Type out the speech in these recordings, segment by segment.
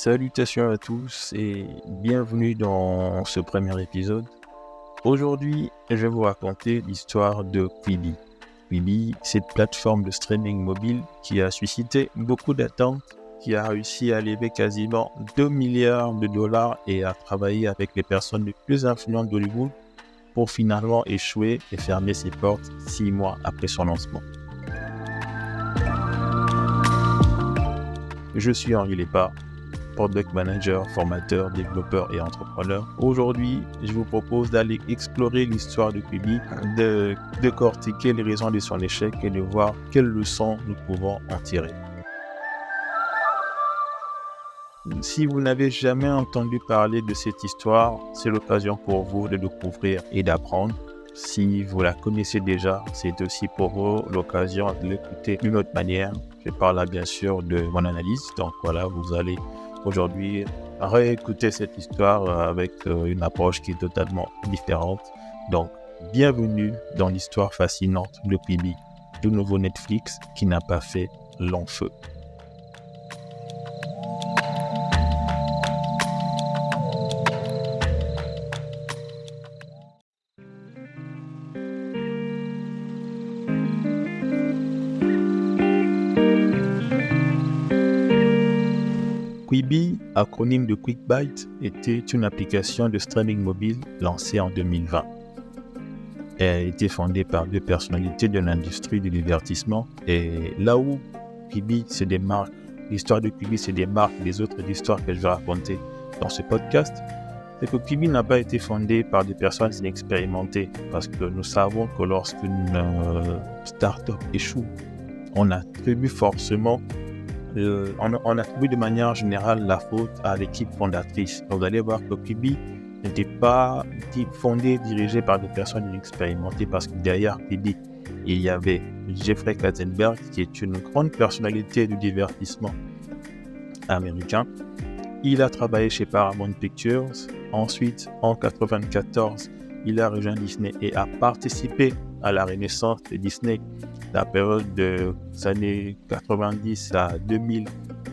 Salutations à tous et bienvenue dans ce premier épisode. Aujourd'hui, je vais vous raconter l'histoire de Quibi. Quibi, cette plateforme de streaming mobile qui a suscité beaucoup d'attentes, qui a réussi à lever quasiment 2 milliards de dollars et à travailler avec les personnes les plus influentes d'Hollywood pour finalement échouer et fermer ses portes 6 mois après son lancement. Je suis Henri Lépa, Product Manager, formateur, développeur et entrepreneur. Aujourd'hui, je vous propose d'aller explorer l'histoire de Quibi, de décortiquer les raisons de son échec et de voir quelles leçons nous pouvons en tirer. Si vous n'avez jamais entendu parler de cette histoire, c'est l'occasion pour vous de découvrir et d'apprendre. Si vous la connaissez déjà, c'est aussi pour vous l'occasion de l'écouter d'une autre manière. Je parle là bien sûr de mon analyse. Donc voilà, vous allez aujourd'hui réécouter cette histoire avec une approche qui est totalement différente. Donc, bienvenue dans l'histoire fascinante de Quibi, du nouveau Netflix qui n'a pas fait long feu. Quibi, acronyme de Quick Bite, était une application de streaming mobile lancée en 2020. Elle a été fondée par deux personnalités de l'industrie du divertissement et là où Quibi se démarque, l'histoire de Quibi se démarque des autres histoires que je vais raconter dans ce podcast, c'est que Quibi n'a pas été fondée par des personnes inexpérimentées parce que nous savons que lorsqu'une start-up échoue, on attribue forcément on attribue de manière générale la faute à l'équipe fondatrice. Donc, vous allez voir que Quibi n'était pas fondé, dirigé par des personnes inexpérimentées parce que derrière Quibi, il y avait Jeffrey Katzenberg qui est une grande personnalité du divertissement américain. Il a travaillé chez Paramount Pictures. Ensuite, en 1994, il a rejoint Disney et a participé à la renaissance de Disney, la période des années 90 à 2000,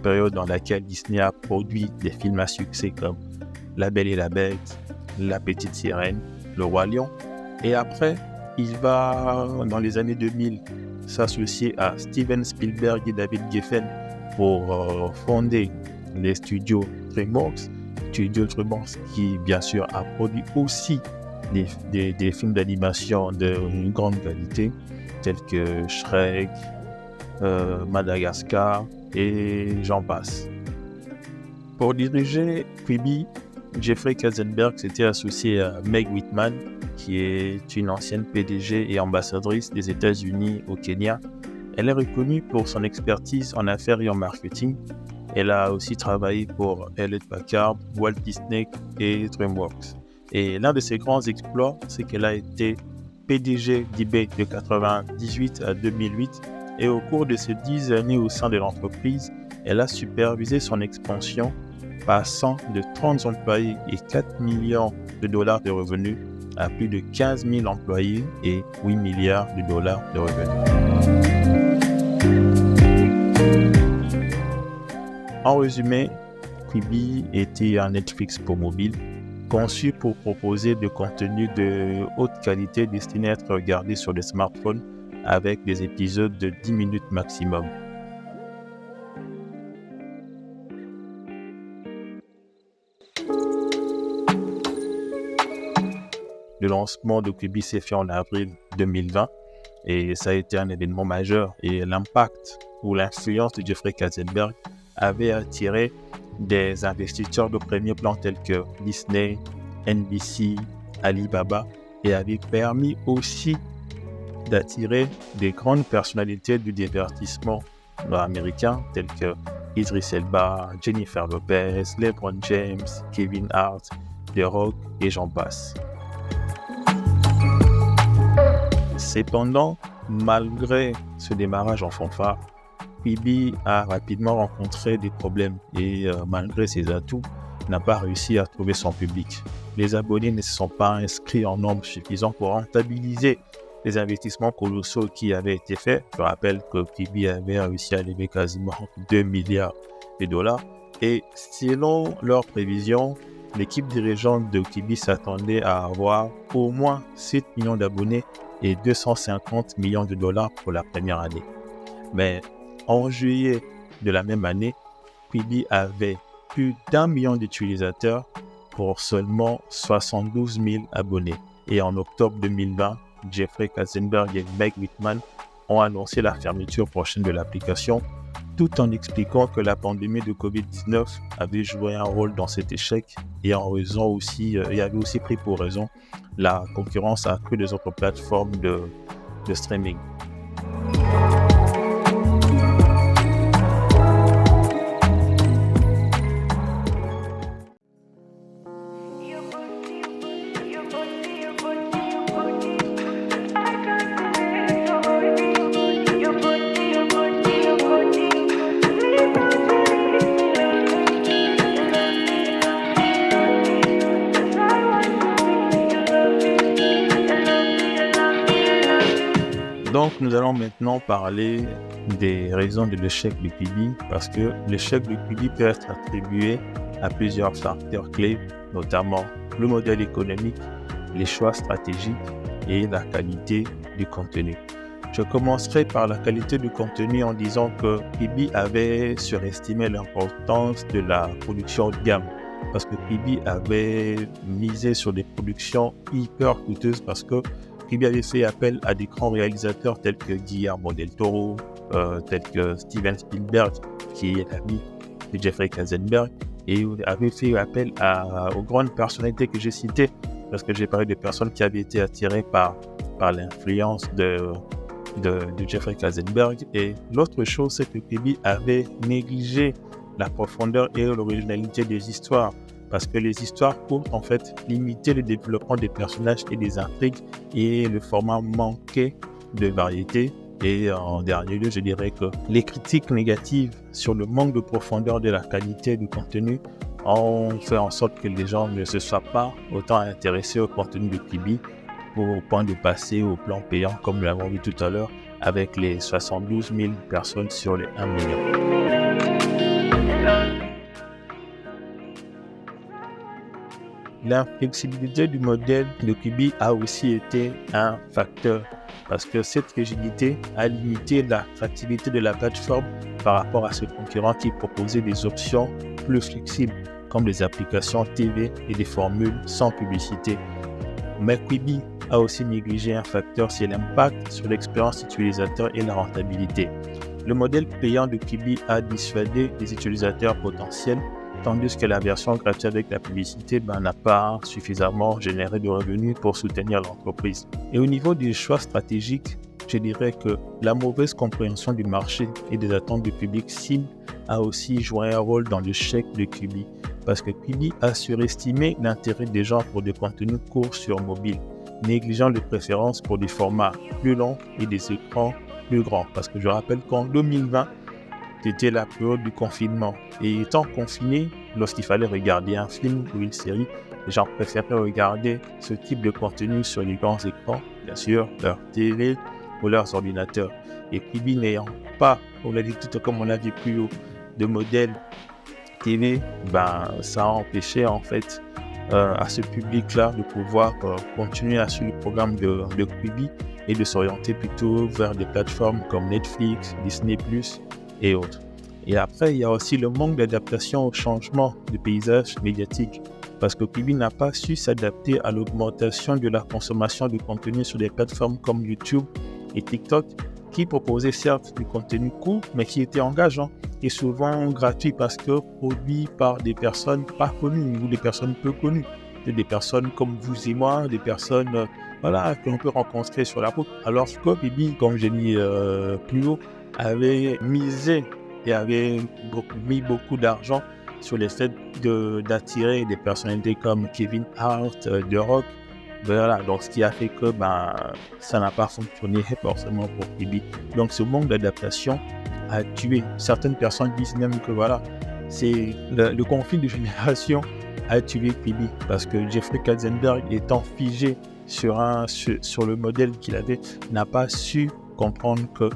période dans laquelle Disney a produit des films à succès comme La Belle et la Bête, La Petite Sirène, Le Roi Lion. Et après, il va, dans les années 2000, s'associer à Steven Spielberg et David Geffen pour fonder les studios DreamWorks. Studio DreamWorks qui, bien sûr, a produit aussi des films d'animation de grande qualité, tels que Shrek, Madagascar et j'en passe. Pour diriger Quibi, Jeffrey Katzenberg s'était associé à Meg Whitman, qui est une ancienne PDG et ambassadrice des États-Unis au Kenya. Elle est reconnue pour son expertise en affaires et en marketing. Elle a aussi travaillé pour Hewlett-Packard, Walt Disney et DreamWorks. Et l'un de ses grands exploits, c'est qu'elle a été PDG d'eBay de 1998 à 2008 et au cours de ces 10 années au sein de l'entreprise, elle a supervisé son expansion passant de 30 employés et 4 millions de dollars de revenus à plus de 15 000 employés et 8 milliards de dollars de revenus. En résumé, Quibi était un Netflix pour mobile, conçu pour proposer du contenu de haute qualité destiné à être regardé sur des smartphones avec des épisodes de 10 minutes maximum. Le lancement de Quibi s'est fait en avril 2020 et ça a été un événement majeur et l'impact ou l'influence de Jeffrey Katzenberg avait attiré des investisseurs de premier plan tels que Disney, NBC, Alibaba et avait permis aussi d'attirer des grandes personnalités du divertissement américain tels que Idris Elba, Jennifer Lopez, LeBron James, Kevin Hart, The Rock et j'en passe. Cependant, malgré ce démarrage en fanfare, Quibi a rapidement rencontré des problèmes et malgré ses atouts, n'a pas réussi à trouver son public. Les abonnés ne se sont pas inscrits en nombre suffisant pour rentabiliser les investissements colossaux qui avaient été faits. Je rappelle que Quibi avait réussi à lever quasiment 2 milliards de dollars Et selon leurs prévisions, l'équipe dirigeante de Quibi s'attendait à avoir au moins 7 millions d'abonnés et 250 millions de dollars pour la première année. Mais en juillet de la même année, Quibi avait plus d'1 million d'utilisateurs pour seulement 72 000 abonnés. Et en octobre 2020, Jeffrey Katzenberg et Meg Whitman ont annoncé la fermeture prochaine de l'application, tout en expliquant que la pandémie de Covid-19 avait joué un rôle dans cet échec et avait aussi pris pour raison la concurrence accrue des autres plateformes de streaming. Donc, nous allons maintenant parler des raisons de l'échec de Quibi, parce que l'échec de Quibi peut être attribué à plusieurs facteurs clés, notamment le modèle économique, les choix stratégiques et la qualité du contenu. Je commencerai par la qualité du contenu en disant que Quibi avait surestimé l'importance de la production haut de gamme, parce que Quibi avait misé sur des productions hyper coûteuses, parce que Quibi avait fait appel à des grands réalisateurs tels que Guillermo del Toro, tels que Steven Spielberg, qui est l'ami de Jeffrey Katzenberg, et avait fait appel aux grandes personnalités que j'ai citées, parce que j'ai parlé de personnes qui avaient été attirées par l'influence de Jeffrey Katzenberg. Et l'autre chose, c'est que Quibi avait négligé la profondeur et l'originalité des histoires, parce que les histoires courtes, en fait, limitaient le développement des personnages et des intrigues, et le format manquait de variété. Et en dernier lieu, je dirais que les critiques négatives sur le manque de profondeur de la qualité du contenu ont fait en sorte que les gens ne se soient pas autant intéressés au contenu de Quibi, au point de passer au plan payant, comme nous l'avons vu tout à l'heure, avec les 72 000 personnes sur les 1 million. L'inflexibilité du modèle de Quibi a aussi été un facteur, parce que cette rigidité a limité l'attractivité de la plateforme par rapport à ses concurrents qui proposaient des options plus flexibles, comme les applications TV et des formules sans publicité. Mais Quibi a aussi négligé un facteur, c'est l'impact sur l'expérience utilisateur et la rentabilité. Le modèle payant de Quibi a dissuadé les utilisateurs potentiels, tandis que la version gratuite avec la publicité n'a pas suffisamment généré de revenus pour soutenir l'entreprise. Et au niveau des choix stratégiques, je dirais que la mauvaise compréhension du marché et des attentes du public cible a aussi joué un rôle dans l'échec de Quibi, parce que Quibi a surestimé l'intérêt des gens pour des contenus courts sur mobile, négligeant les préférences pour des formats plus longs et des écrans plus grands. Parce que je rappelle qu'en 2020, c'était la période du confinement. Et étant confiné, lorsqu'il fallait regarder un film ou une série, les gens préféraient regarder ce type de contenu sur les grands écrans, bien sûr, leur télé ou leurs ordinateurs. Et Quibi n'ayant pas, on l'a dit tout comme on l'a dit plus haut, de modèle TV, ça a empêché en fait à ce public-là de pouvoir continuer à suivre le programme de Quibi et de s'orienter plutôt vers des plateformes comme Netflix, Disney+, et autres. Et après, il y a aussi le manque d'adaptation au changement du paysage médiatique, parce que Quibi n'a pas su s'adapter à l'augmentation de la consommation de contenu sur des plateformes comme YouTube et TikTok, qui proposaient certes du contenu court, mais qui était engageant et souvent gratuit, parce que produit par des personnes pas connues ou des personnes peu connues, des personnes comme vous et moi, des personnes que l'on peut rencontrer sur la route. Alors que Quibi, comme j'ai dit plus haut, avait misé et avait mis beaucoup d'argent sur le fait d'attirer des personnalités comme Kevin Hart, The Rock. Donc ce qui a fait que ça n'a pas fonctionné forcément pour Quibi. Donc ce manque d'adaptation a tué. Certaines personnes disent même que c'est le conflit de génération a tué Quibi, parce que Jeffrey Katzenberg, étant figé sur le modèle qu'il avait, n'a pas su comprendre que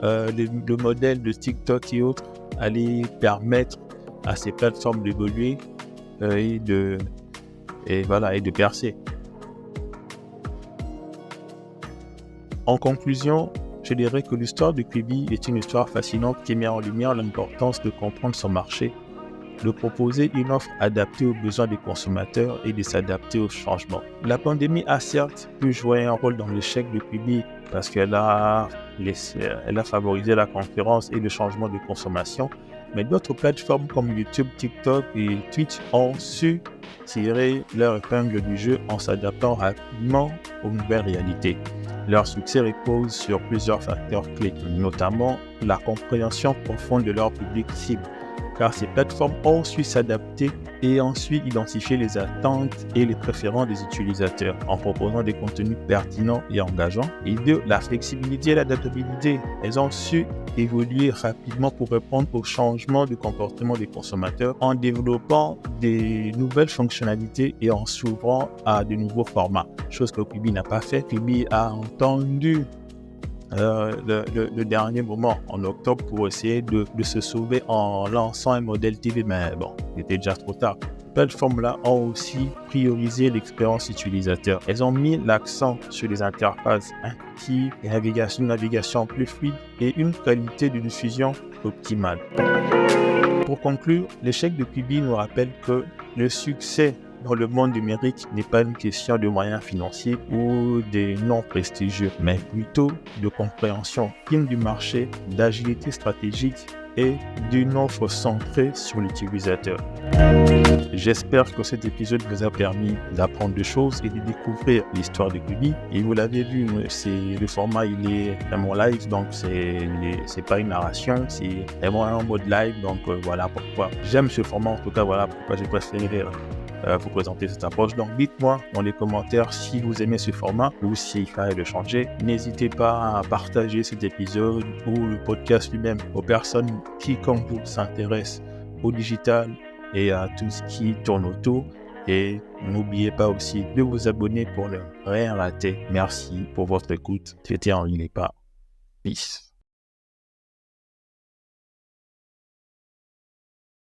le modèle de TikTok et autres allait permettre à ces plateformes d'évoluer et de percer. En conclusion, je dirais que l'histoire de Quibi est une histoire fascinante qui met en lumière l'importance de comprendre son marché, de proposer une offre adaptée aux besoins des consommateurs et de s'adapter aux changements. La pandémie a certes pu jouer un rôle dans l'échec de Quibi parce qu'elle a favorisé la concurrence et le changement de consommation, mais d'autres plateformes comme YouTube, TikTok et Twitch ont su tirer leur épingle du jeu en s'adaptant rapidement aux nouvelles réalités. Leur succès repose sur plusieurs facteurs clés, notamment la compréhension profonde de leur public cible, car ces plateformes ont su s'adapter et ont su identifier les attentes et les préférences des utilisateurs en proposant des contenus pertinents et engageants. Et deux, la flexibilité et l'adaptabilité. Elles ont su évoluer rapidement pour répondre aux changements de comportement des consommateurs en développant des nouvelles fonctionnalités et en s'ouvrant à de nouveaux formats, chose que Quibi n'a pas fait. Quibi a entendu le dernier moment en octobre pour essayer de se sauver en lançant un modèle TV, mais bon, il était déjà trop tard. Ces plateformes-là ont aussi priorisé l'expérience utilisateur. Elles ont mis l'accent sur les interfaces intuitives, une navigation plus fluide et une qualité de diffusion optimale. Pour conclure, l'échec de Quibi nous rappelle que le succès dans le monde numérique n'est pas une question de moyens financiers ou des noms prestigieux, mais plutôt de compréhension fine du marché, d'agilité stratégique et d'une offre centrée sur l'utilisateur. J'espère que cet épisode vous a permis d'apprendre des choses et de découvrir l'histoire de Quibi. Et vous l'avez vu, le format il est dans mon live, donc c'est pas une narration, c'est vraiment un mode live, donc voilà pourquoi j'aime ce format, en tout cas voilà pourquoi j'ai préféré vous présenter cette approche. Donc dites-moi dans les commentaires si vous aimez ce format ou s'il fallait le changer. N'hésitez pas à partager cet épisode ou le podcast lui-même aux personnes qui, comme vous, s'intéressent au digital et à tout ce qui tourne autour. Et n'oubliez pas aussi de vous abonner pour ne rien rater. Merci pour votre écoute. C'était Henri Lepa. Peace.